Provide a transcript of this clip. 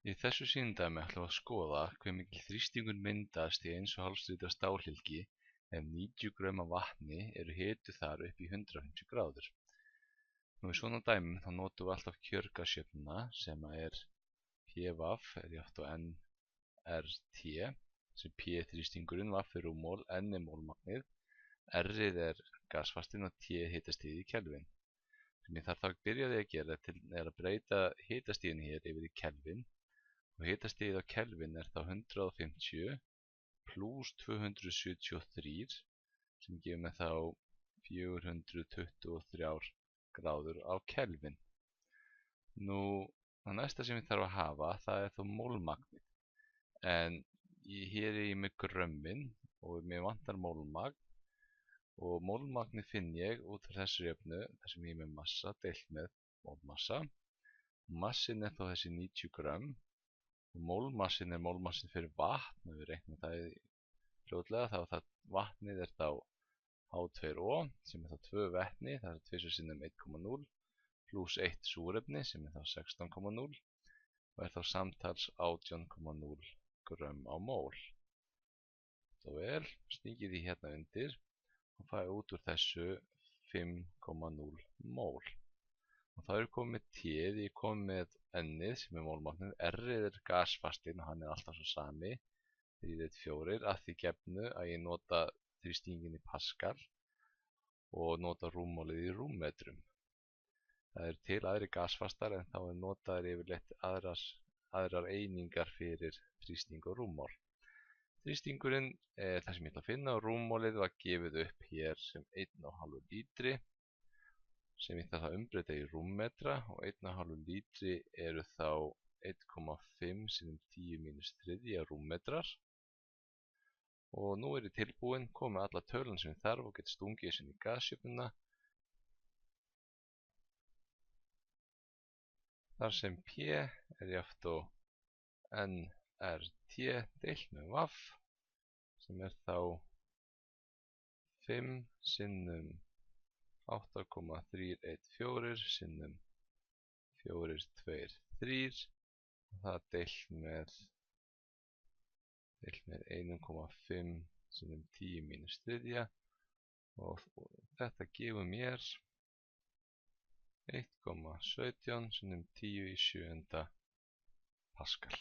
Í þessu sýnidæmi ætlum við að skoða hve mikill þrýstingur myndast í 1,5 litra stálhylki ef 90 grömm af vatni eru hituð þar upp í 150 gráður. Í svona dæmum þá notum við alltaf kjörgasjöfnuna sem er PV er jafnt á nRT, sem P er þrýstingurinn, V er rúmmól, N er mólmagnið, R er gasfastinn og T er hitastigið í Kelvin. Sem ég þarf þá að byrja því að gera er að breyta hitastiginu hér yfir í Kelvin. Og hitastigið á Kelvin er þá 150 pluss 273 sem gefur mig þá 423 gráður á Kelvin. Það næsta sem ég þarf að hafa það er þá mólmagnið. En hér er ég með grömmin og mér vantar mólmagn. Og mólmagnið finn ég út frá þessu jöfnu þar sem ég er með massa deilt með mólmassa. Massin er þá þessi 90 grömm. Og mólmassin er mólmassin fyrir vatn, og við reiknum það fljótlega, þá það vatnið er þá H2O sem er þá 2 vetni, það er 2 sinnum 1,0 pluss 1 súrefni sem er þá 16,0 og er þá samtals 18,0 grömm á mól. Þá vel, sníkið því hérna undir og fæ út úr þessu 5,0 mól. Og þá er komið með T-ið, ég er komið með N-ið sem er mólmagnið, R-ið er gasfastinn og hann er alltaf svo sami, 3,4, að því gefnu að ég nota þrýstingin í Pascal og nota rúmmálið í rúmmetrum. Það er til aðri gasfastar en þá er notaðir yfirleitt aðrar einingar fyrir þrýsting og rúmmál. Þrýstingurinn, það sem ég ætla að finna, og rúmmálið var gefið upp hér sem 1,5 lítri sem ég þarf að umbreyta í rúmmetra, og 1,5 lítri eru þá 1,5 sinnum 10⁻³ rúmmetrar. Og nú er ég tilbúinn, komið með alla tölun sem ég þarf og get stungið þessu inn í gasjöfnuna. Þar sem P er jafnt á nRT deilt með V sem er þá 5 sinnum 8,314 sinnum 423 og það deilt með 1,5 sinnum 10⁻³ og þetta gefur mér 1,17 sinnum 10⁷ Pascal.